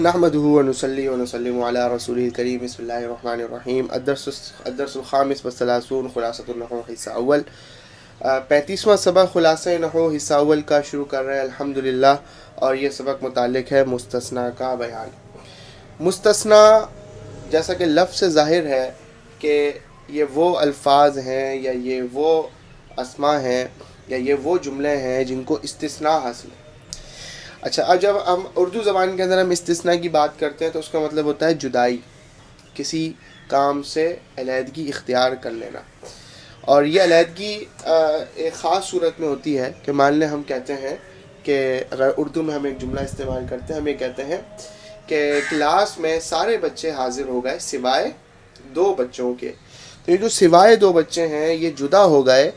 نحمده ونصلي ونسلم على رسوله الكريم بسم الله الرحمن الرحیم الدرس الخامس والثلاثون خلاصۃ النحو حصہ اول 35واں سبق خلاصہ نحو حصہ اول کا شروع کر رہے ہیں الحمدللہ، اور یہ سبق متعلق ہے مستثنیٰ کا بیان۔ مستثنیٰ جیسا کہ لفظ سے ظاہر ہے کہ یہ وہ الفاظ ہیں یا یہ وہ اسماء ہیں یا یہ وہ جملے ہیں جن کو استثناء حاصل ہے۔ اچھا، اب جب ہم اردو زبان کے اندر ہم استثناء کی بات کرتے ہیں تو اس کا مطلب ہوتا ہے جدائی، کسی کام سے علیحدگی اختیار کر لینا۔ اور یہ علیحدگی ایک خاص صورت میں ہوتی ہے کہ مان لیں ہم کہتے ہیں کہ اگر اردو میں ہم ایک جملہ استعمال کرتے ہیں، ہم یہ کہتے ہیں کہ کلاس میں سارے بچے حاضر ہو گئے سوائے 2 بچوں کے۔ تو یہ جو سوائے 2 بچے ہیں یہ جدا ہو گئے،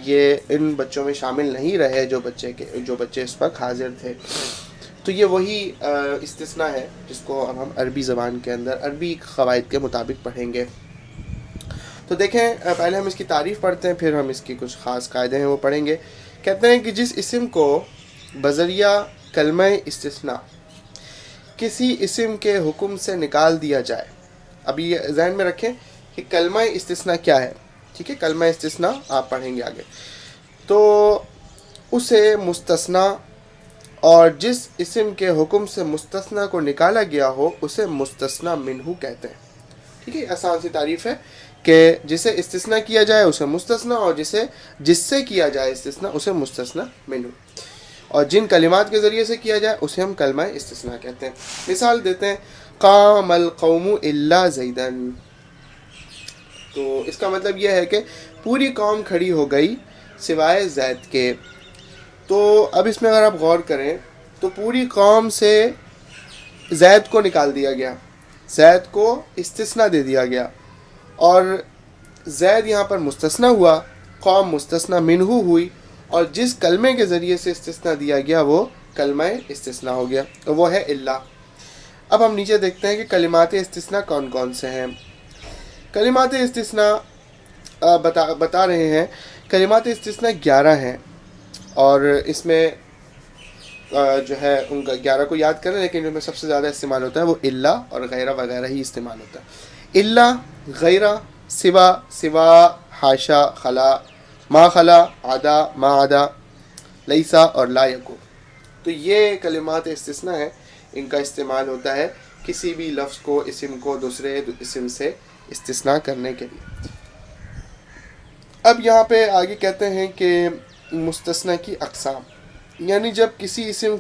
یہ ان بچوں میں شامل نہیں رہے جو بچے اس وقت حاضر تھے۔ تو یہ وہی استثناء ہے جس کو اب ہم عربی زبان کے اندر عربی قواعد کے مطابق پڑھیں گے۔ تو دیکھیں، پہلے ہم اس کی تعریف پڑھتے ہیں، پھر ہم اس کی کچھ خاص قاعدے ہیں وہ پڑھیں گے۔ کہتے ہیں کہ جس اسم کو بذریعہ کلمہ استثناء کسی اسم کے حکم سے نکال دیا جائے۔ اب یہ ذہن میں رکھیں کہ کلمہ استثناء کیا ہے، ٹھیک ہے؟ کلمہ استثناء آپ پڑھیں گے آگے۔ تو اسے مستثنیٰ، اور جس اسم کے حکم سے مستثنیٰ کو نکالا گیا ہو اسے مستثنیٰ منہ کہتے ہیں، ٹھیک ہے؟ آسان سی تعریف ہے کہ جسے استثناء کیا جائے اسے مستثنیٰ، اور جس سے کیا جائے استثناء اسے مستثنیٰ منہ، اور جن کلمات کے ذریعے سے کیا جائے اسے ہم کلمہ استثناء کہتے ہیں۔ مثال دیتے ہیں، قام القوم الا زیدن۔ تو اس کا مطلب یہ ہے کہ پوری قوم کھڑی ہو گئی سوائے زید کے۔ تو اب اس میں اگر آپ غور کریں تو پوری قوم سے زید کو نکال دیا گیا، زید کو استثناء دے دیا گیا، اور زید یہاں پر مستثنیٰ ہوا، قوم مستثنیٰ منہ ہوئی، اور جس کلمے کے ذریعے سے استثناء دیا گیا وہ کلمہ استثناء ہو گیا، وہ ہے الا۔ اب ہم نیچے دیکھتے ہیں کہ کلمات استثناء کون کون سے ہیں۔ کلمات استثناء بتا رہے ہیں، کلمات استثناء 11 ہیں، اور اس میں جو ہے ان کا 11 کو یاد کریں، لیکن ان میں سب سے زیادہ استعمال ہوتا ہے وہ الا اور غیرہ وغیرہ ہی استعمال ہوتا ہے۔ الا، غیرہ، سوا، حاشا، خلا، ما خلا، عدا، ما عدا، لیسا اور لا یکو۔ تو یہ کلمات استثناء ہیں، ان کا استعمال ہوتا ہے کسی بھی لفظ کو، اسم کو دوسرے اسم سے استثناء کرنے کے لیے۔ اب یہاں پہ آگے کہتے ہیں کہ مستثنیٰ کی اقسام، یعنی جب کسی اسم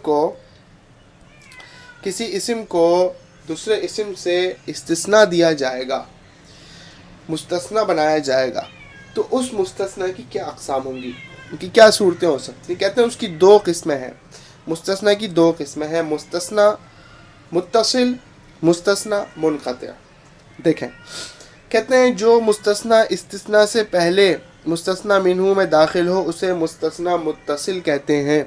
کو دوسرے اسم سے استثناء دیا جائے گا، مستثنیٰ بنایا جائے گا، تو اس مستثنیٰ کی کیا اقسام ہوں گی، ان کی کیا صورتیں ہو سکتی ہیں۔ کہتے ہیں اس کی 2 قسمیں ہیں، مستثنیٰ کی 2 قسمیں ہیں، مستثنیٰ متصل، مستثنیٰ منقطع۔ دیکھیں، کہتے ہیں جو مستثنیٰ استثناء سے پہلے مستثنیٰ منہ میں داخل ہو اسے مستثنیٰ متصل کہتے ہیں۔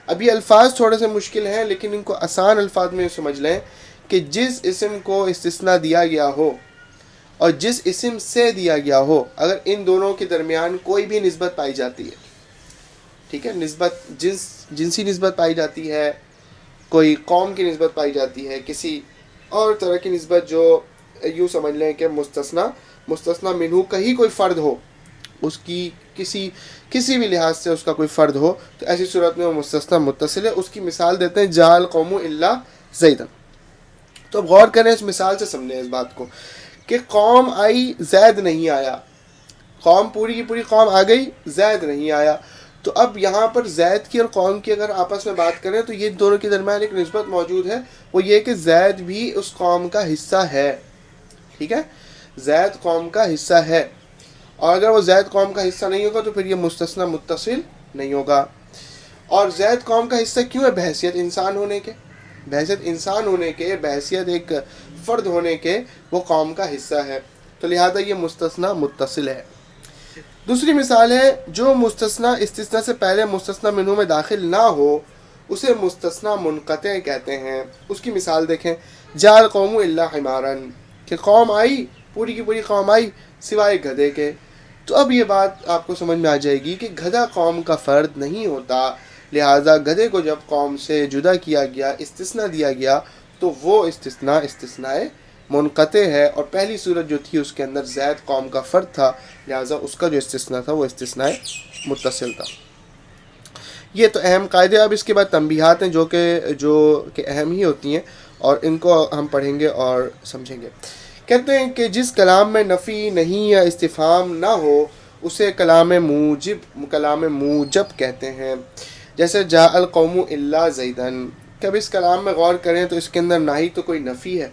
اب یہ الفاظ تھوڑے سے مشکل ہیں، لیکن ان کو آسان الفاظ میں سمجھ لیں کہ جس اسم کو استثناء دیا گیا ہو اور جس اسم سے دیا گیا ہو، اگر ان دونوں کے درمیان کوئی بھی نسبت پائی جاتی ہے، ٹھیک ہے، نسبت جنسی نسبت پائی جاتی ہے، کوئی قوم کی نسبت پائی جاتی ہے، کسی اور طرح کی نسبت، جو یوں سمجھ لیں کہ مستثنیٰ منہ کا ہی کوئی فرد ہو، اس کی کسی بھی لحاظ سے اس کا کوئی فرد ہو، تو ایسی صورت میں وہ مستثنیٰ متصل ہے۔ اس کی مثال دیتے ہیں، جاء القوم الا زیدن۔ تو اب غور کریں، اس مثال سے سمجھیں اس بات کو کہ قوم آئی، زید نہیں آیا، قوم پوری کی پوری قوم آ گئی، زید نہیں آیا۔ تو اب یہاں پر زید کی اور قوم کی اگر آپس میں بات کریں تو یہ دونوں کے درمیان ایک نسبت موجود ہے، وہ یہ کہ زید بھی اس قوم کا حصہ ہے، ٹھیک ہے، زید قوم کا حصہ ہے، اور اگر وہ زید قوم کا حصہ نہیں ہوگا تو پھر یہ مستثنیٰ متصل نہیں ہوگا۔ اور زید قوم کا حصہ کیوں ہے؟ بحیثیت انسان ہونے کے، بحیثیت ایک فرد ہونے کے وہ قوم کا حصہ ہے، تو لہذا یہ مستثنیٰ متصل ہے۔ دوسری مثال ہے، جو مستثنیٰ استثناء سے پہلے مستثنیٰ منہ میں داخل نہ ہو اسے مستثنیٰ منقطع کہتے ہیں۔ اس کی مثال دیکھیں، جاء القوم الا حمارا، کہ قوم آئی، پوری کی پوری قوم آئی سوائے گدھے کے۔ تو اب یہ بات آپ کو سمجھ میں آ جائے گی کہ گدھا قوم کا فرد نہیں ہوتا، لہٰذا گدھے کو جب قوم سے جدا کیا گیا، استثناء دیا گیا، تو وہ استثناء منقطع ہے، اور پہلی صورت جو تھی اس کے اندر زید قوم کا فرد تھا، لہٰذا اس کا جو استثناء تھا وہ استثناء متصل تھا۔ یہ تو اہم قاعدے۔ اب اس کے بعد تنبیہات ہیں جو کہ اہم ہی ہوتی ہیں، اور ان کو ہم پڑھیں گے اور سمجھیں گے۔ کہتے ہیں کہ جس کلام میں نفی نہیں یا استفہام نہ ہو اسے کلام موجب کہتے ہیں، جیسے جاء القوم الا زیدن۔ کہ اب اس کلام میں غور کریں تو اس کے اندر نہ ہی تو کوئی نفی ہے،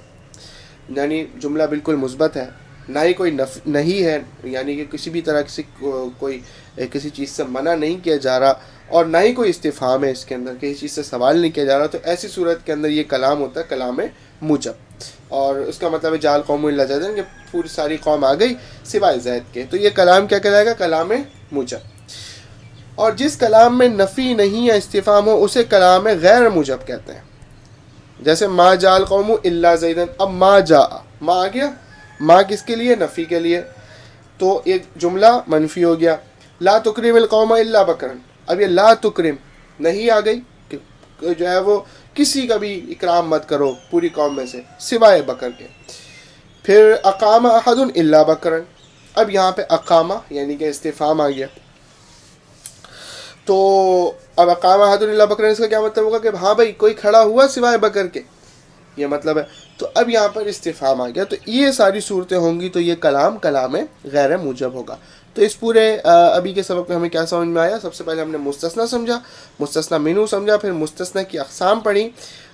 یعنی جملہ بالکل مثبت ہے، نہ ہی کوئی نہیں ہے، یعنی کہ کسی بھی طرح کسی چیز سے منع نہیں کیا جا رہا، اور نہ ہی کوئی استفہام ہے اس کے اندر، کسی چیز سے سوال نہیں کیا جا رہا۔ تو ایسی صورت کے اندر یہ کلام ہوتا ہے کلام موجب، اور اس کا مطلب ہے جعل قوم الا زیدن کہ پوری ساری قوم آ گئی سوائے زید کے، تو یہ کلام کیا کہلائے گا؟ کلام موجب۔ اور جس کلام میں نفی نہیں یا استفہام ہو اسے کلام غیر موجب کہتے ہیں، جیسے ما جاء القوم الا زیدن۔ اب ما جاء، ما آ گیا، ما کس کے لیے؟ نفی کے لیے، تو ایک جملہ منفی ہو گیا۔ لا تکرم القوم الا بکرن، اب یہ لا تکرم نہیں آ گئی کہ جو ہے وہ کسی کا بھی اکرام مت کرو پوری قوم میں سے سوائے بکر کے۔ پھر اقام احد الا بکرن، اب یہاں پہ اقامہ یعنی کہ استفہام آ گیا، تو اب اقام احد الا بکرن اس کا کیا مطلب ہوگا؟ کہ ہاں بھائی کوئی کھڑا ہوا سوائے بکر کے، یہ مطلب ہے۔ تو اب یہاں پر استفہام آ گیا، تو یہ ساری صورتیں ہوں گی، تو یہ کلام غیر موجب ہوگا۔ تو اس پورے ابھی کے سبق میں ہمیں کیا سمجھ میں آیا؟ سب سے پہلے ہم نے مستثنیٰ سمجھا، مستثنیٰ منہو سمجھا، پھر مستثنیٰ کی اقسام پڑھی،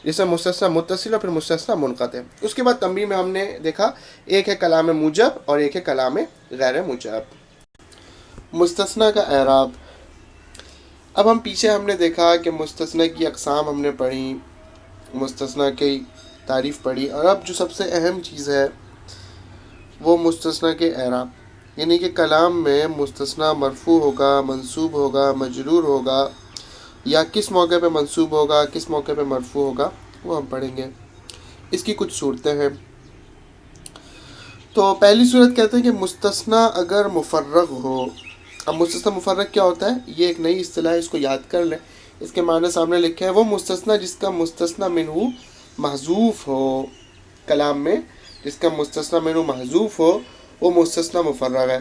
جس میں مستثنیٰ متصل اور پھر مستثنیٰ منقطع۔ اس کے بعد تنبیہ میں ہم نے دیکھا ایک ہے کلام موجب اور ایک ہے کلام غیر موجب۔ مستثنیٰ کا اعراب۔ اب ہم پیچھے ہم نے دیکھا کہ مستثنیٰ کی اقسام ہم نے پڑھی، مستثنیٰ کی تعریف پڑھی، اور اب جو سب سے اہم چیز ہے وہ مستثنیٰ کے اعراب، یعنی کہ کلام میں مستثنیٰ مرفوع ہوگا، منصوب ہوگا، مجرور ہوگا، یا کس موقع پہ منصوب ہوگا، کس موقع پہ مرفوع ہوگا، وہ ہم پڑھیں گے۔ اس کی کچھ صورتیں ہیں۔ تو پہلی صورت کہتے ہیں کہ مستثنیٰ اگر مفرغ ہو۔ اب مستثنیٰ مفرغ کیا ہوتا ہے؟ یہ ایک نئی اصطلاح ہے، اس کو یاد کر لیں۔ اس کے معنی سامنے لکھے ہیں، وہ مستثنیٰ جس کا مستثنیٰ منہو محذوف ہو، کلام میں جس کا مستثنیٰ منہو محذوف ہو وہ مستثنیٰ مفرغ ہے۔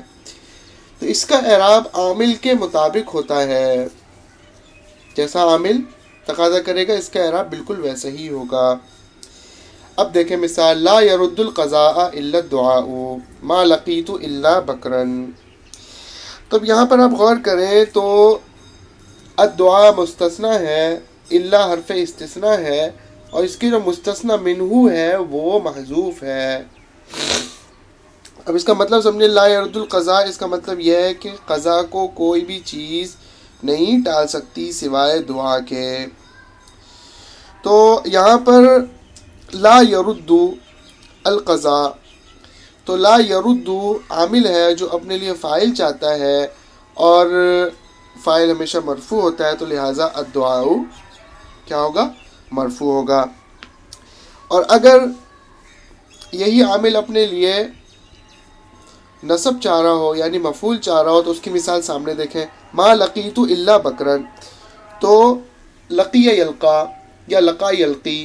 تو اس کا اعراب عامل کے مطابق ہوتا ہے، جیسا عامل تقاضا کرے گا اس کا اعراب بالکل ویسا ہی ہوگا۔ اب دیکھیں مثال، لا يرد القضاء الا الدعاء ما لقیت الا بکرن۔ تو اب یہاں پر آپ غور کریں تو الدعاء مستثنیٰ ہے، الا حرف استثناء ہے، اور اس کی جو مستثنیٰ منہو ہے وہ محذوف ہے۔ اب اس کا مطلب سمجھے، لا يرد القضاء، اس کا مطلب یہ ہے کہ قضا کو کوئی بھی چیز نہیں ٹال سکتی سوائے دعا کے۔ تو یہاں پر لا يرد القضاء، تو لا يرد عامل ہے جو اپنے لیے فاعل چاہتا ہے، اور فاعل ہمیشہ مرفوع ہوتا ہے، تو لہٰذا الدعاء کیا ہوگا؟ مرفوع ہوگا۔ اور اگر یہی عامل اپنے لیے نصب چاہ رہا ہو یعنی مفعول چاہ رہا ہو، تو اس کی مثال سامنے دیکھیں، ما لقیت الا بکرن۔ تو لقی یلقا یا لقا یلقی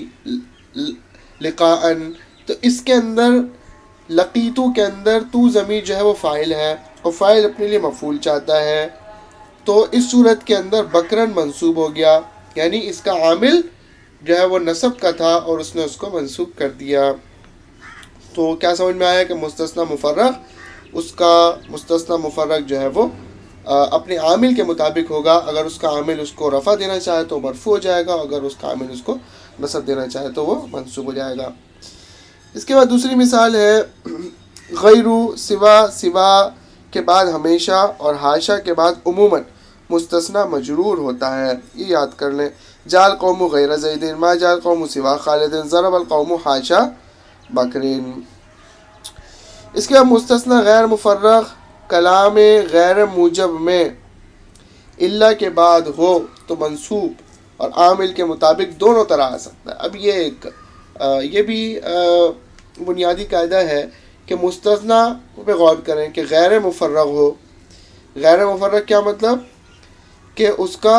لقاءن، تو اس کے اندر لقیتو کے اندر تو ضمیر جو ہے وہ فاعل ہے، اور فاعل اپنے لیے مفعول چاہتا ہے، تو اس صورت کے اندر بکرن منصوب ہو گیا، یعنی اس کا عامل جو ہے وہ نصب کا تھا اور اس نے اس کو منصوب کر دیا۔ تو کیا سمجھ میں آیا کہ مستثنیٰ مفرغ، اس کا مستثنیٰ مفرغ جو ہے وہ اپنے عامل کے مطابق ہوگا۔ اگر اس کا عامل اس کو رفع دینا چاہے تو مرفوع ہو جائے گا، اگر اس کا عامل اس کو نصب دینا چاہے تو وہ منصوب ہو جائے گا۔ اس کے بعد دوسری مثال ہے، غیرو سوا کے بعد ہمیشہ اور حاشا کے بعد عموماً مستثنیٰ مجرور ہوتا ہے، یہ یاد کر لیں۔ جاء القوم غیر زید، ما جاء القوم سوا خالد، ضرب القوم حاشا بکرین۔ اس کے بعد مستثنیٰ غیر مفرغ کلام غیر موجب میں الا کے بعد ہو تو منصوب اور عامل کے مطابق دونوں طرح آ سکتا ہے۔ اب یہ بھی بنیادی قاعدہ ہے کہ مستثنیٰ پہ غور کریں کہ غیر مفرغ ہو۔ غیر مفرغ کیا مطلب؟ کہ اس کا